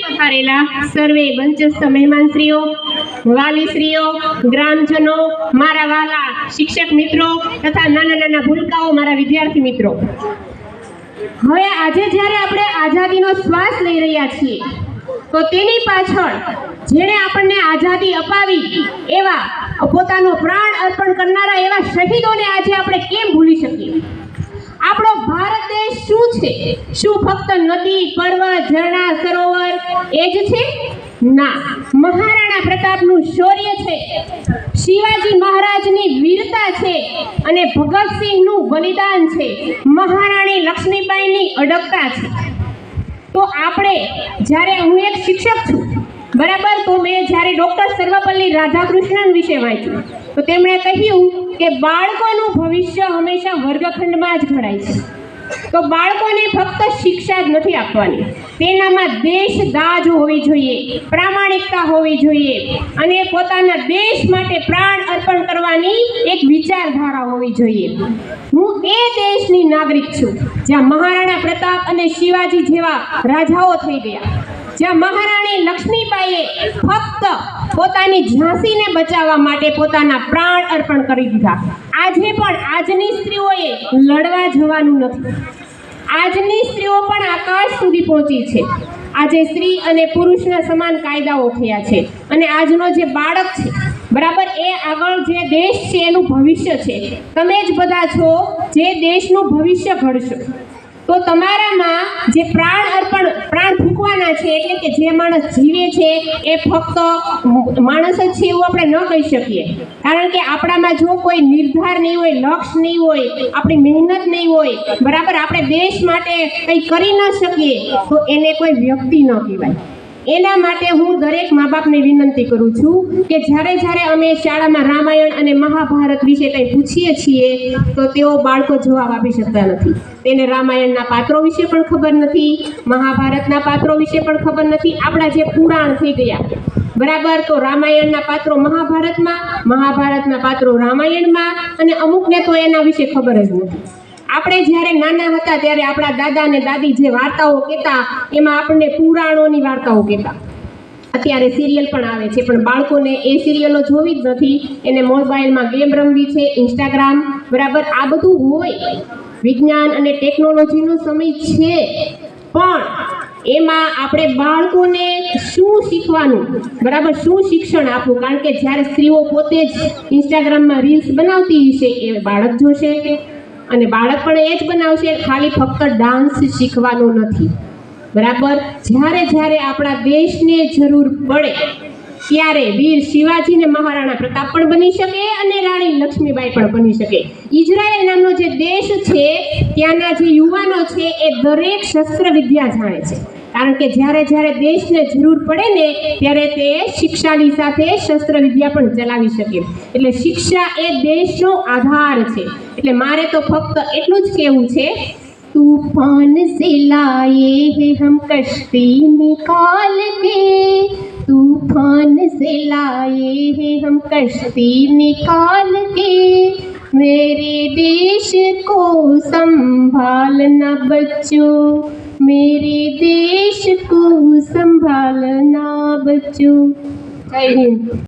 પધારેલા સર્વે મંચસ્થ મહેમાનશ્રીઓ, વાલીશ્રીઓ, ગ્રામજનો, મારા વાલા શિક્ષક મિત્રો તથા નાના નાના ભૂલકાઓ, મારા વિદ્યાર્થી મિત્રો, હવે આજે જ્યારે આપણે આઝાદીનો શ્વાસ લઈ રહ્યા છીએ તો તેની પાછળ જેણે આપણને આઝાદી અપાવી એવા પોતાનો પ્રાણ અર્પણ કરનારા એવા શહીદોને આજે આપણે કેમ ભૂલી શકીએ? આપણો ભારત દેશ શું છે? શું ફક્ત નદી, પર્વત, ઝરણા, સરોવર એ જ છે? ના, મહારાણા પ્રતાપનું શૌર્ય છે, શિવાજી મહારાજની વીરતા છે અને ભગતસિંહનું બલિદાન છે, મહારાણી લક્ષ્મીબાઈની અડગતા છે. તો આપણે જ્યારે હું એક શિક્ષક છું, બરાબર, તો મેં જ્યારે ડૉક્ટર સર્વપલ્લી રાધાકૃષ્ણન વિશે વાંચ્યું તો તેમણે કહ્યું કે બાળકોનું ભવિષ્ય હંમેશા વર્ગખંડમાં જ ઘડાય છે. તો બાળકોને ફક્ત શિક્ષા જ નથી આપવાની, તેનામાં દેશદાજ હોવી જોઈએ, પ્રામાણિકતા હોવી જોઈએ અને પોતાના દેશ માટે પ્રાણ અર્પણ કરવાની એક વિચારધારા હોવી જોઈએ. હું એ દેશની નાગરિક છું જ્યાં મહારાણા પ્રતાપ અને શિવાજી જેવા રાજાઓ થઈ ગયા, જ્યાં મહારાણી લક્ષ્મીબાઈએ ફક્ત પોતાની ઝાંસીને બચાવવા માટે પોતાના પ્રાણ અર્પણ કરી દીધા. આજે પણ આજની સ્ત્રીઓએ લડવા જવાનું નથી. આજની સ્ત્રીઓ પણ આકાશ સુધી પહોંચી છે. આજે સ્ત્રી અને પુરુષના સમાન કાયદાઓ થયા છે અને આજનો જે બાળક છે, બરાબર, એ આગળ જે દેશ છે એનું ભવિષ્ય છે. તમે જ બધા છો જે દેશનું ભવિષ્ય ઘડશો. તો તમારામાં જે પ્રાણ ફૂંકવાના છે, એટલે કે જે માણસ જીવે છે એ ફક્ત માણસ જ છે એવું આપણે ન કહી શકીએ, કારણ કે આપણામાં જો કોઈ નિર્ધાર નહીં હોય, લક્ષ્ય નહીં હોય, આપણી મહેનત નહીં હોય, બરાબર, આપણે દેશ માટે કંઈ કરી ન શકીએ તો એને કોઈ વ્યક્તિ ન કહેવાય. એના માટે હું દરેક મા બાપને વિનંતી કરું છું કે જ્યારે અમે શાળામાં રામાયણ અને મહાભારત વિશે કંઈ પૂછીએ છીએ તો તેઓ બાળકો જવાબ આપી શકતા નથી. તેને રામાયણના પાત્રો વિશે પણ ખબર નથી, મહાભારતના પાત્રો વિશે પણ ખબર નથી. આપણા જે પુરાણ થઈ ગયા, બરાબર, તો રામાયણના પાત્રો મહાભારતમાં, મહાભારતના પાત્રો રામાયણમાં અને અમુકને તો એના વિશે ખબર જ નથી. આપણે જ્યારે નાના હતા ત્યારે આપણા દાદા અને દાદી જે વાર્તાઓ કહેતા એમાં આપણને પુરાણોની વાર્તાઓ કહેતા. અત્યારે સિરિયલ પણ આવે છે પણ બાળકોને એ સિરિયલો જોવી જ નથી, એને મોબાઈલમાં ગેમ રમવી છે, ઇન્સ્ટાગ્રામ, બરાબર, આ બધું હોય. વિજ્ઞાન અને ટેકનોલોજીનો સમય છે પણ એમાં આપણે બાળકોને શું શીખવાનું, બરાબર, શું શિક્ષણ આપવું? કારણ કે જ્યારે સ્ત્રીઓ પોતે જ ઇન્સ્ટાગ્રામમાં રીલ્સ બનાવતી હશે એ બાળક જોશે અને બાળક પણ એ જ બનાવશે. ખાલી ફક્ત ડાન્સ શીખવાનો નથી, બરાબર. જ્યારે આપણા દેશને જરૂર પડે ત્યારે વીર શિવાજી ને મહારાણા પ્રતાપ પણ બની શકે અને રાણી લક્ષ્મીબાઈ પણ બની શકે. ઇઝરાયલ નામનો જે દેશ છે ત્યાંના જે યુવાનો છે એ દરેક શસ્ત્ર વિદ્યા જાણે છે, કારણ કે જ્યારે દેશને જરૂર પડે ને ત્યારે તે શિક્ષાની સાથે શસ્ત્ર વિદ્યા પણ ચલાવી શકે. એટલે શિક્ષા એ દેશનો આધાર છે. એટલે મારે તો ફક્ત એટલું જ કહેવું છે, तूफान से लाए हैं हम कश्ती निकाल के, तूफान से लाए हैं हम कश्ती निकाल के, मेरे देश को संभालना बच्चों, मेरे देश को संभालना बच्चों. जय हिंद.